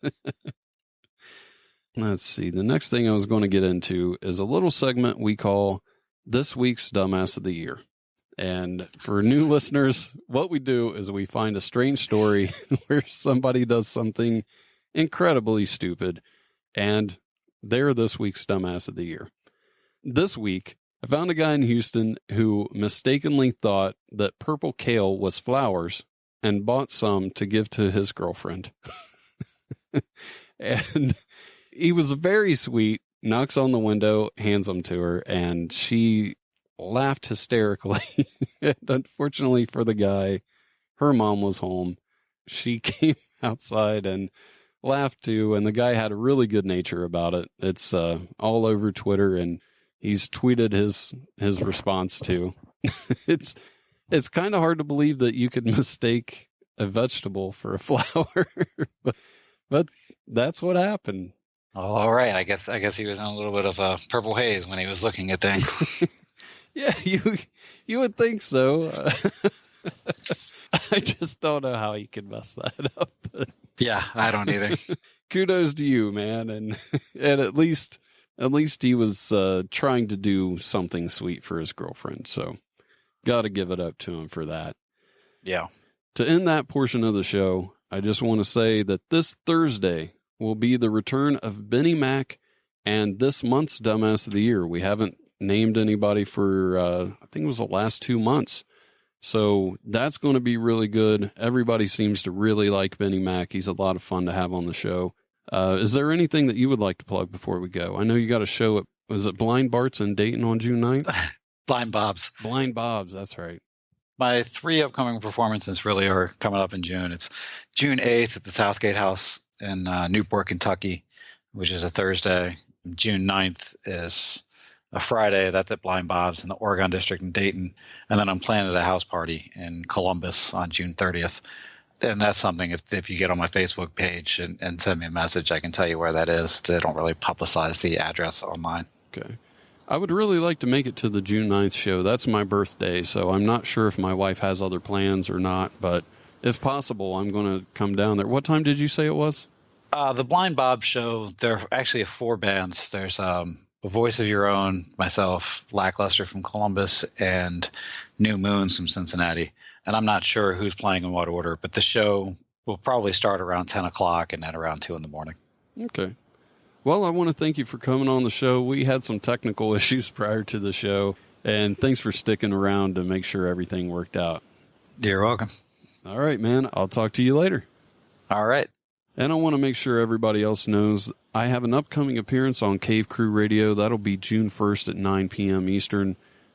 Let's see. The next thing I was going to get into is a little segment we call This Week's Dumbass of the Year. And for new listeners, what we do is we find a strange story where somebody does something incredibly stupid, and they're this week's Dumbass of the Year. This week, I found a guy in Houston who mistakenly thought that purple kale was flowers and bought some to give to his girlfriend. And he was very sweet, knocks on the window, hands them to her, and she laughed hysterically. And unfortunately for the guy, her mom was home. She came outside and laughed too, and the guy had a really good nature about it. It's all over Twitter, and he's tweeted his response too. It's kind of hard to believe that you could mistake a vegetable for a flower, but that's what happened. All right. I guess he was in a little bit of a purple haze when he was looking at things. Yeah, you would think so. I just don't know how he could mess that up. Yeah, I don't either. Kudos to you, man, and at least he was trying to do something sweet for his girlfriend. So, got to give it up to him for that. Yeah. To end that portion of the show, I just want to say that this Thursday will be the return of Benny Mac and this month's Dumbass of the Year. We haven't named anybody for, I think it was the last 2 months. So that's going to be really good. Everybody seems to really like Benny Mac. He's a lot of fun to have on the show. Is there anything that you would like to plug before we go? I know you got a show at, was it Blind Bart's in Dayton on June 9th? Blind Bob's. Blind Bob's, that's right. My 3 upcoming performances really are coming up in June. It's June 8th at the Southgate House in Newport, Kentucky, which is a Thursday. June 9th is a Friday. That's at Blind Bob's in the Oregon District in Dayton. And then I'm planning a house party in Columbus on June 30th. And that's something, if you get on my Facebook page and send me a message, I can tell you where that is. They don't really publicize the address online. Okay. I would really like to make it to the June 9th show. That's my birthday, so I'm not sure if my wife has other plans or not, but if possible, I'm going to come down there. What time did you say it was? The Blind Bob show, there are actually 4 bands. There's A Voice of Your Own, myself, Lackluster from Columbus, and New Moons from Cincinnati. And I'm not sure who's playing in what order, but the show will probably start around 10 o'clock and end around 2 in the morning. Okay. Well, I want to thank you for coming on the show. We had some technical issues prior to the show, and thanks for sticking around to make sure everything worked out. You're welcome. All right, man. I'll talk to you later. All right. And I want to make sure everybody else knows I have an upcoming appearance on Cave Crew Radio. That'll be June 1st at 9 p.m. Eastern.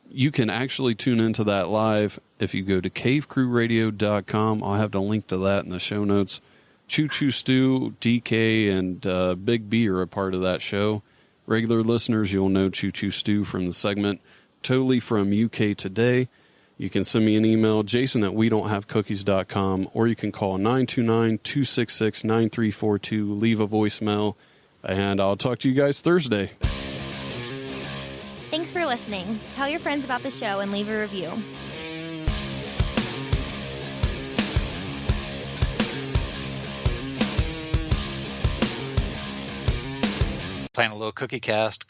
You can actually tune into that live if you go to cavecrewradio.com. I'll have the link to that in the show notes. Choo Choo Stew, DK, and Big B are a part of that show. Regular listeners, you'll know Choo Choo Stew from the segment Totally from UK Today. You can send me an email, jason@wedon'thavecookies.com, or you can call 929-266-9342, leave a voicemail, and I'll talk to you guys Thursday. Thanks for listening. Tell your friends about the show and leave a review. Playing a little cookie cast.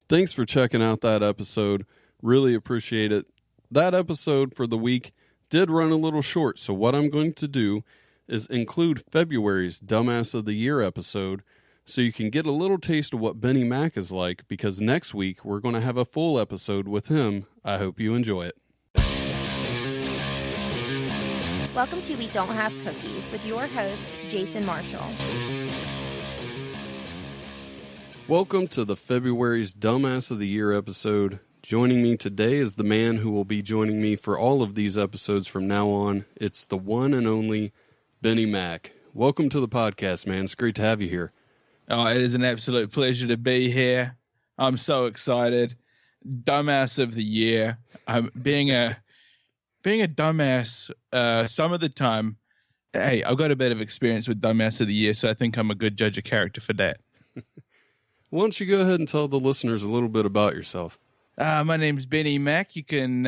Thanks for checking out that episode. Really appreciate it. That episode for the week did run a little short, so what I'm going to do is include February's Dumbass of the Year episode so you can get a little taste of what Benny Mac is like, because next week we're going to have a full episode with him. I hope you enjoy it. Welcome to We Don't Have Cookies with your host, Jason Marshall. Welcome to the February's Dumbass of the Year episode. Joining me today is the man who will be joining me for all of these episodes from now on. It's the one and only Benny Mac. Welcome to the podcast, man. It's great to have you here. Oh, it is an absolute pleasure to be here. I'm so excited. Dumbass of the Year. Being a dumbass, some of the time, hey, I've got a bit of experience with Dumbass of the Year, so I think I'm a good judge of character for that. Why don't you go ahead and tell the listeners a little bit about yourself? My name's Benny Mac. You can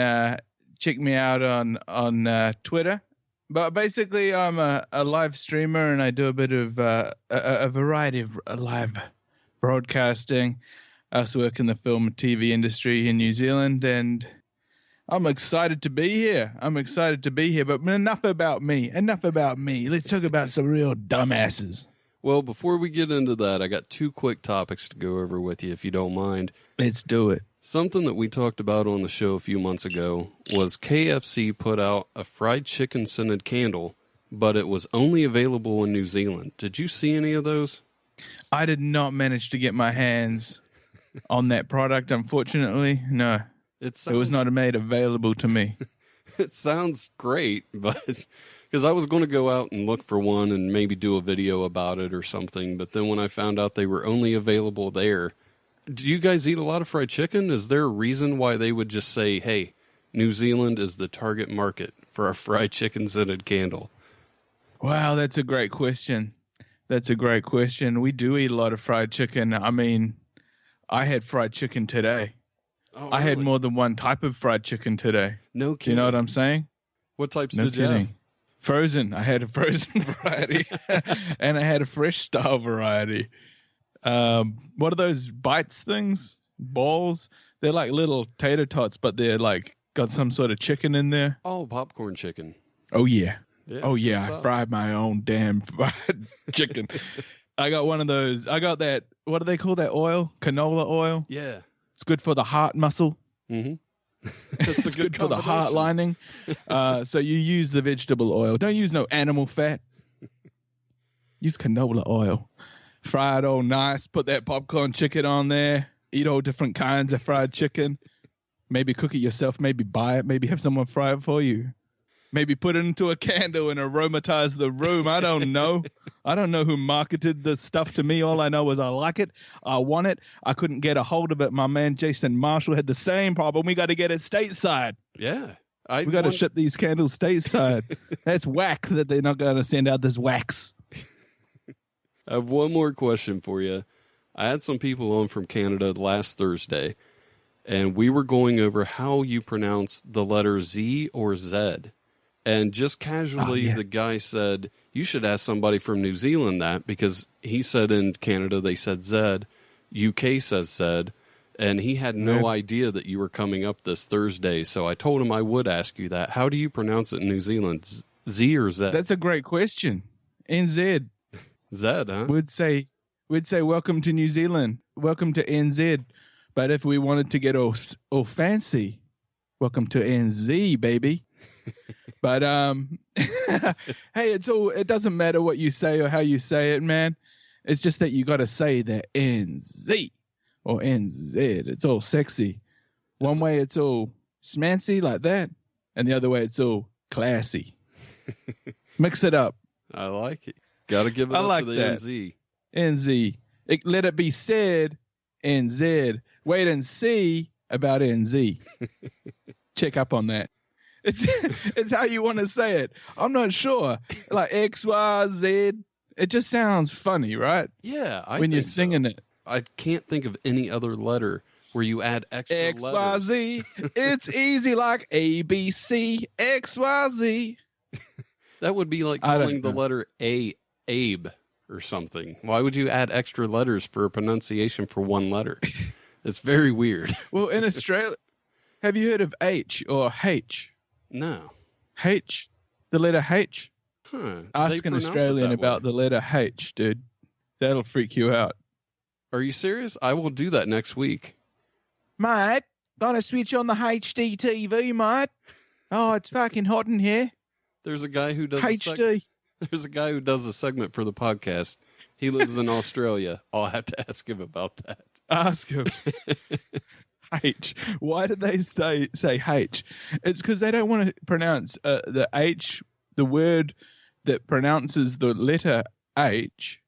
check me out on Twitter. But basically, I'm a live streamer, and I do a bit of a variety of live broadcasting. I also work in the film and TV industry in New Zealand, and I'm excited to be here. But enough about me. Let's talk about some real dumbasses. Well, before we get into that, I got 2 quick topics to go over with you, if you don't mind. Let's do it. Something that we talked about on the show a few months ago was KFC put out a fried chicken scented candle, but it was only available in New Zealand. Did you see any of those? I did not manage to get my hands on that product, unfortunately. No, it was not made available to me. It sounds great, but because I was going to go out and look for one and maybe do a video about it or something, but then when I found out they were only available there, do you guys eat a lot of fried chicken? Is there a reason why they would just say, hey, New Zealand is the target market for a fried chicken scented candle? Wow, that's a great question. That's a great question. We do eat a lot of fried chicken. I mean, I had fried chicken today. Oh, I had more than one type of fried chicken today. No kidding. Do you know what I'm saying? What types No did you kidding. have? Frozen. I had a frozen variety, and I had a fresh style variety. What are those bites things? Balls? They're like little tater tots, but they're like got some sort of chicken in there. Oh, popcorn chicken. Oh, yeah. Yeah, oh, yeah. good I stuff. fried my own damn fried chicken. I got one of those. I got that. What do they call that oil? Canola oil? Yeah. It's good for the heart muscle. Mm-hmm. That's It's good for the heart lining. So you use the vegetable oil. Don't use no animal fat. Use canola oil. Fry it all nice. Put that popcorn chicken on there. Eat all different kinds of fried chicken. Maybe cook it yourself. Maybe buy it. Maybe have someone fry it for you. Maybe put it into a candle and aromatize the room. I don't know. I don't know who marketed this stuff to me. All I know is I like it. I want it. I couldn't get a hold of it. My man Jason Marshall had the same problem. We got to get it stateside. Yeah. We got to ship these candles stateside. That's whack that they're not going to send out this wax. I have one more question for you. I had some people on from Canada last Thursday, and we were going over how you pronounce the letter Z or Z. And just casually, the guy said, you should ask somebody from New Zealand that, because he said in Canada they said Z, UK says Z, and he had no idea that you were coming up this Thursday. So I told him I would ask you that. How do you pronounce it in New Zealand? Z or Z? That's a great question. NZ. Z, huh? We'd say welcome to New Zealand. Welcome to NZ. But if we wanted to get all fancy, welcome to NZ, baby. But hey, it doesn't matter what you say or how you say it, man. It's just that you got to say the NZ or NZ. It's all sexy. One way it's all smancy like that, and the other way it's all classy. Mix it up. I like it. Got to give it up to the that. NZ. NZ. Let it be said, NZ. Wait and see about NZ. Check up on that. It's how you want to say it. I'm not sure. Like X, Y, Z. It just sounds funny, right? Yeah. When you're singing it. I can't think of any other letter where you add extra X, letters. Y, Z. It's easy like A, B, C, X, Y, Z. That would be like calling the letter A, Abe or something. Why would you add extra letters for a pronunciation for one letter? It's very weird. Well, in Australia, have you heard of H or H? No. H, the letter H. Huh. Ask an Australian about the letter H, dude. That'll freak you out. Are you serious? I will do that next week. Mate, gotta switch on the HD TV, mate. Oh, it's fucking hot in here. There's a guy who does HD. There's a guy who does a segment for the podcast. He lives in Australia. I'll have to ask him about that. Ask him. H. Why did they say H? It's because they don't want to pronounce the H, the word that pronounces the letter H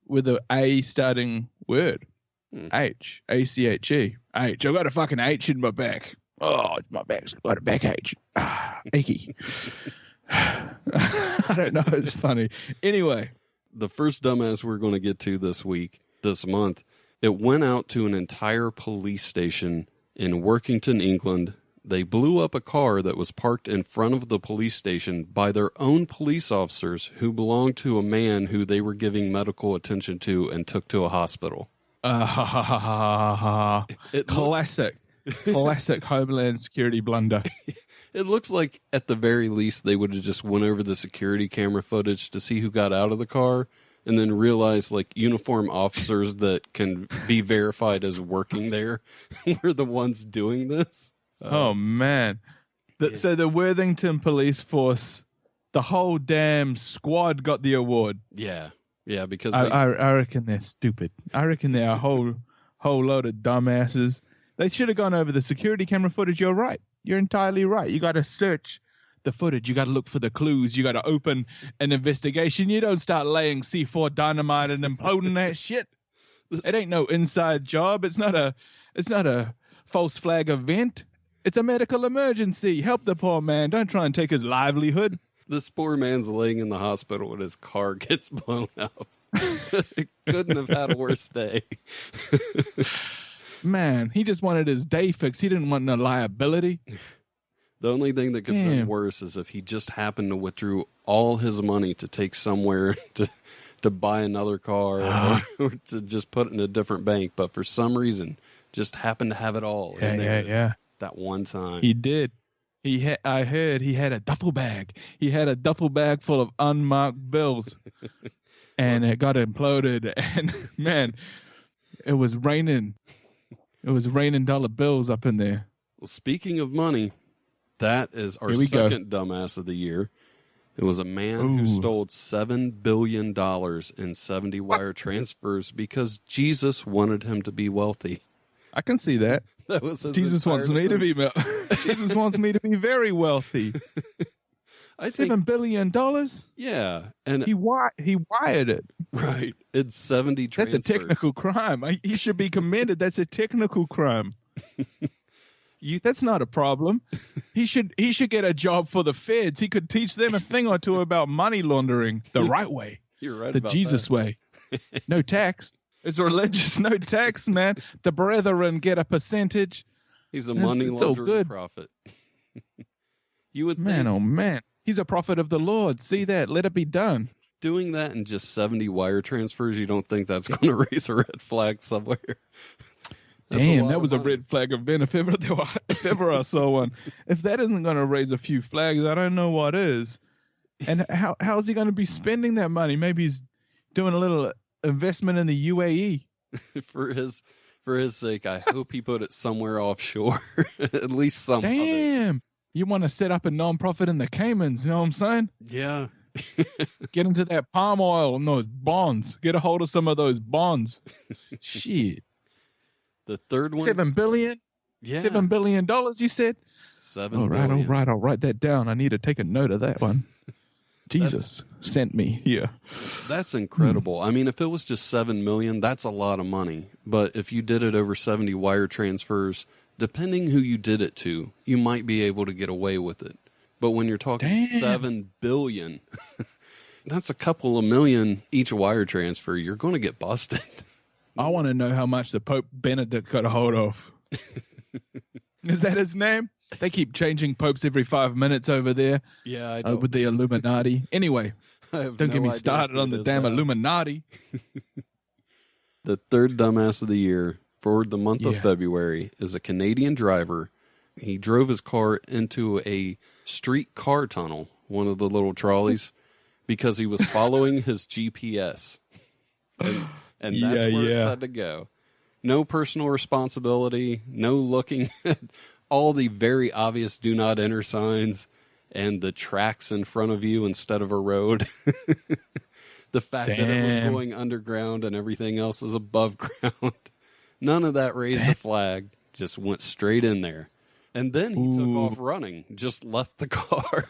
with an A starting word. H. A-C-H-E. H. I've got a fucking H in my back. Oh, my back's got a back H. Achy. I don't know. It's funny. Anyway. The first dumbass we're going to get to this month, it went out to an entire police station in Workington, England. They blew up a car that was parked in front of the police station by their own police officers who belonged to a man who they were giving medical attention to and took to a hospital. Classic Homeland Security blunder. It looks like at the very least they would have just went over the security camera footage to see who got out of the car and then realize like uniform officers that can be verified as working there were the ones doing this. Oh man. So the Worthington police force, the whole damn squad got the award. Yeah. Yeah, because I reckon they're stupid. I reckon they're a whole load of dumbasses. They should have gone over the security camera footage. You're right. You're entirely right. You got to search the footage. You got to look for the clues. You got to open an investigation. You don't start laying C4 dynamite and imploding that shit. It ain't no inside job. It's not a false flag event. It's a medical emergency. Help the poor man. Don't try and take his livelihood. This poor man's laying in the hospital and his car gets blown up. Couldn't have had a worse day. Man, he just wanted his day fixed. He didn't want no liability. The only thing that could have been worse is if he just happened to withdraw all his money to take somewhere to buy another car or to just put it in a different bank. But for some reason, just happened to have it all in there that one time. He did. I heard he had a duffel bag. He had a duffel bag full of unmarked bills. And it got imploded. And, man, it was raining. It was raining dollar bills up in there. Well, speaking of money, that is our second dumbass of the year. It was a man who stole $7 billion in 70 wire transfers because Jesus wanted him to be wealthy. I can see that. That was Jesus wants me to be Jesus wants me to be very wealthy. $7 billion? Yeah, and he wired it. Right. It's 70 transfers. That's a technical crime. He should be commended. That's a technical crime. That's not a problem. He should get a job for the feds. He could teach them a thing or two about money laundering the right way. You're right. The about Jesus that. way. No tax. It's religious, no tax, man. The brethren get a percentage. He's a money laundering prophet. You would man, think, oh man. He's a prophet of the Lord. See that? Let it be done. Doing that in just 70 wire transfers, you don't think that's going to raise a red flag somewhere? Damn, that was a red flag event if ever I saw one. If that isn't going to raise a few flags, I don't know what is. And how's he going to be spending that money? Maybe he's doing a little investment in the UAE. For his sake, I hope he put it somewhere offshore. At least some. Damn. You want to set up a nonprofit in the Caymans, you know what I'm saying? Yeah. Get into that palm oil and those bonds. Get a hold of some of those bonds. Shit. The third one? $7 billion? Yeah. $7 billion, you said? $7 billion. All right. I'll write that down. I need to take a note of that one. Jesus sent me here. That's incredible. I mean, if it was just $7 million, that's a lot of money. But if you did it over 70 wire transfers, depending who you did it to, you might be able to get away with it. But when you're talking $7 billion, that's a couple of million each wire transfer. You're going to get busted. I want to know how much the Pope Benedict got a hold of. Is that his name? They keep changing popes every 5 minutes over there. Yeah, I know. With the Illuminati. Anyway, don't get me started on the damn Illuminati. The third dumbass of the year for the month of February is a Canadian driver. He drove his car into a street car tunnel, one of the little trolleys, because he was following his GPS. And that's where it said to go. No personal responsibility, no looking at all the very obvious do not enter signs and the tracks in front of you instead of a road. The fact that it was going underground and everything else is above ground. None of that raised a flag, just went straight in there. And then he took off running, just left the car.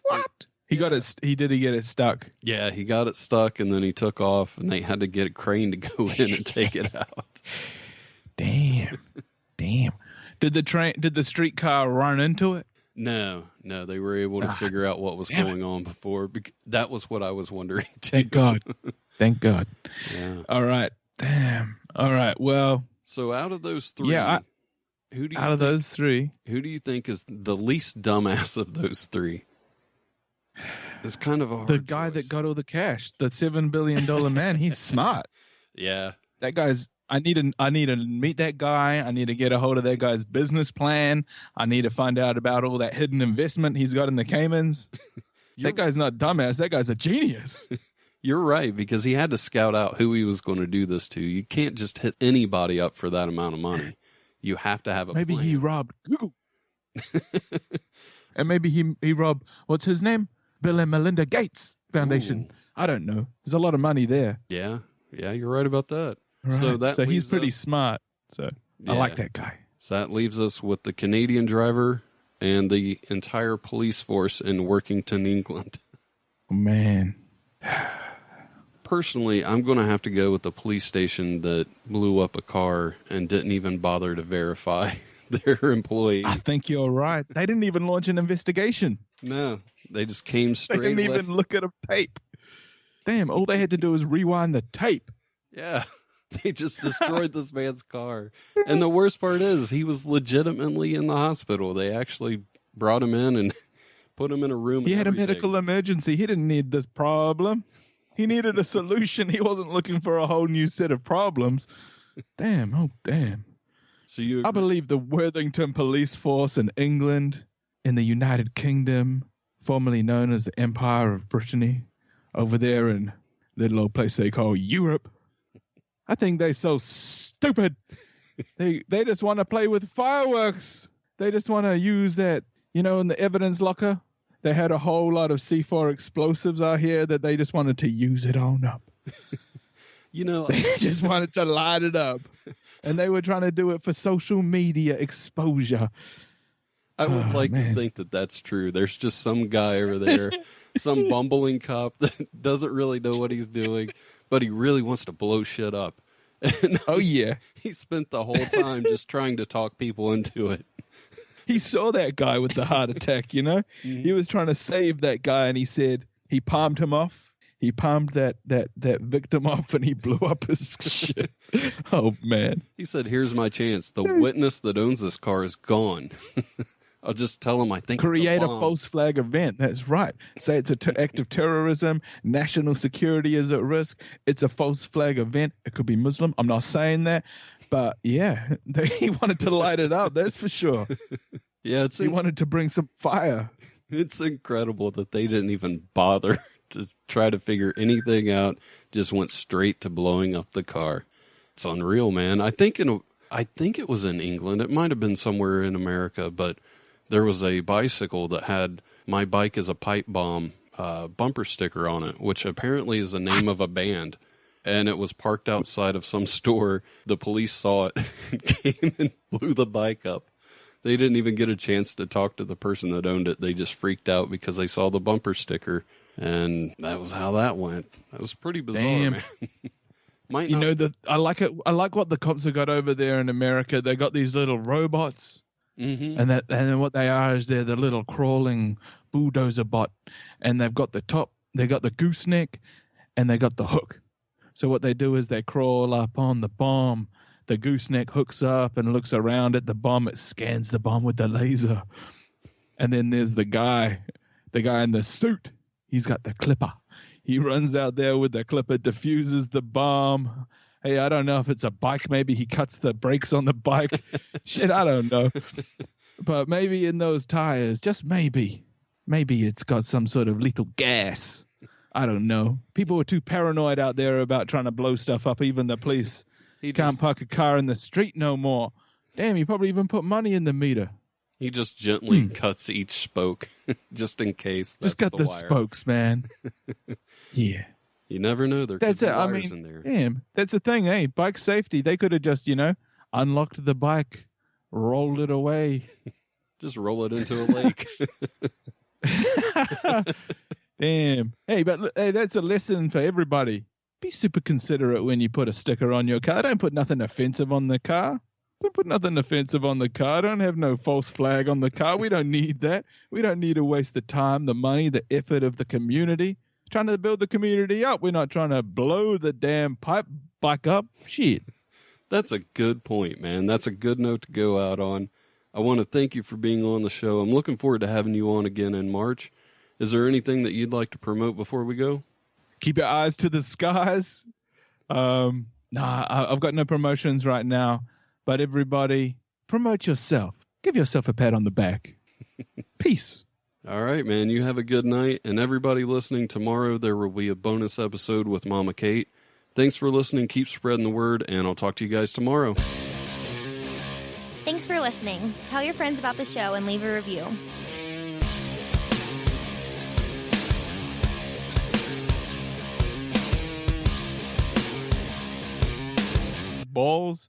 What? He got it. He get it stuck. Yeah, he got it stuck, and then he took off, and they had to get a crane to go in and take it out. Damn. Did the streetcar run into it? No, they were able to figure out what was going on before. That was what I was wondering too. Thank God. Yeah. All right. Damn. All right. Well. So out of those three, who do you think is the least dumbass of those three? It's kind of a hard the guy that got all the cash, the $7 billion man. He's smart. Yeah. That guy's. I need to meet that guy. I need to get a hold of that guy's business plan. I need to find out about all that hidden investment he's got in the Caymans. That guy's not dumbass. That guy's a genius. You're right, because he had to scout out who he was going to do this to. You can't just hit anybody up for that amount of money. You have to have a Maybe plan. he robbed Google. And maybe he robbed, what's his name? Bill and Melinda Gates Foundation. Ooh. I don't know. There's a lot of money there. Yeah, you're right about that. Right. So he's pretty us, smart. So I like that guy. So that leaves us with the Canadian driver and the entire police force in Workington, England. Oh, man. Personally, I'm going to have to go with the police station that blew up a car and didn't even bother to verify their employee. I think you're right. They didn't even launch an investigation. No, they just came straight. They didn't even look at a tape. Damn, all they had to do was rewind the tape. Yeah, they just destroyed this man's car. And the worst part is he was legitimately in the hospital. They actually brought him in and put him in a room. He had a medical emergency. He didn't need this problem. He needed a solution. He wasn't looking for a whole new set of problems. Damn, oh damn. So you I believe the Worthington Police Force in England, in the United Kingdom, formerly known as the Empire of Brittany, over there in little old place they call Europe. I think they're so stupid. They just want to play with fireworks. They just want to use that, in the evidence locker. They had a whole lot of C4 explosives out here that they just wanted to use it on up. They just wanted to light it up. And they were trying to do it for social media exposure. I would to think that that's true. There's just some guy over there, some bumbling cop that doesn't really know what he's doing, but he really wants to blow shit up. And he spent the whole time just trying to talk people into it. He saw that guy with the heart attack, Mm-hmm. He was trying to save that guy, and he said he palmed him off. He palmed that victim off, and he blew up his shit. Oh, man. He said, here's my chance. The witness that owns this car is gone. I'll just tell him I think create it's a false flag event. That's right. Say it's an act of terrorism. National security is at risk. It's a false flag event. It could be Muslim. I'm not saying that. But, yeah, he wanted to light it up. That's for sure. Yeah, he wanted to bring some fire. It's incredible that they didn't even bother to try to figure anything out. Just went straight to blowing up the car. It's unreal, man. I think it was in England. It might have been somewhere in America, but there was a bicycle that had "My Bike is a Pipe Bomb" bumper sticker on it, which apparently is the name of a band. And it was parked outside of some store. The police saw it and came and blew the bike up. They didn't even get a chance to talk to the person that owned it. They just freaked out because they saw the bumper sticker. And that was how that went. That was pretty bizarre, man. I like it. I like what the cops have got over there in America. They got these little robots. Mm-hmm. And then what they are is they're the little crawling bulldozer bot. And they've got the top, they got the gooseneck, and they got the hook. So what they do is they crawl up on the bomb. The gooseneck hooks up and looks around at the bomb. It scans the bomb with the laser. And then there's the guy in the suit. He's got the clipper. He runs out there with the clipper, diffuses the bomb. Hey, I don't know if it's a bike. Maybe he cuts the brakes on the bike. Shit, I don't know. But maybe in those tires, just maybe it's got some sort of lethal gas. I don't know. People are too paranoid out there about trying to blow stuff up. Even the police can't park a car in the street no more. Damn, he probably even put money in the meter. He just gently cuts each spoke just in case. Just got the wire. spokes, man. Yeah. You never know. There could be wires in there. Damn, that's the thing, eh? Bike safety. They could have just, unlocked the bike, rolled it away. Just roll it into a lake. Damn. Hey, but that's a lesson for everybody. Be super considerate when you put a sticker on your car. Don't put nothing offensive on the car. Don't put nothing offensive on the car. Don't have no false flag on the car. We don't need that. We don't need to waste the time, the money, the effort of the community. Trying to build the community up. We're not trying to blow the damn pipe back up. Shit. That's a good point, man. That's a good note to go out on. I want to thank you for being on the show. I'm looking forward to having you on again in March. Is there anything that you'd like to promote before we go? Keep your eyes to the skies. I've got no promotions right now. But everybody, promote yourself. Give yourself a pat on the back. Peace. All right, man. You have a good night. And everybody listening, tomorrow there will be a bonus episode with Mama Kate. Thanks for listening. Keep spreading the word, and I'll talk to you guys tomorrow. Thanks for listening. Tell your friends about the show and leave a review. Balls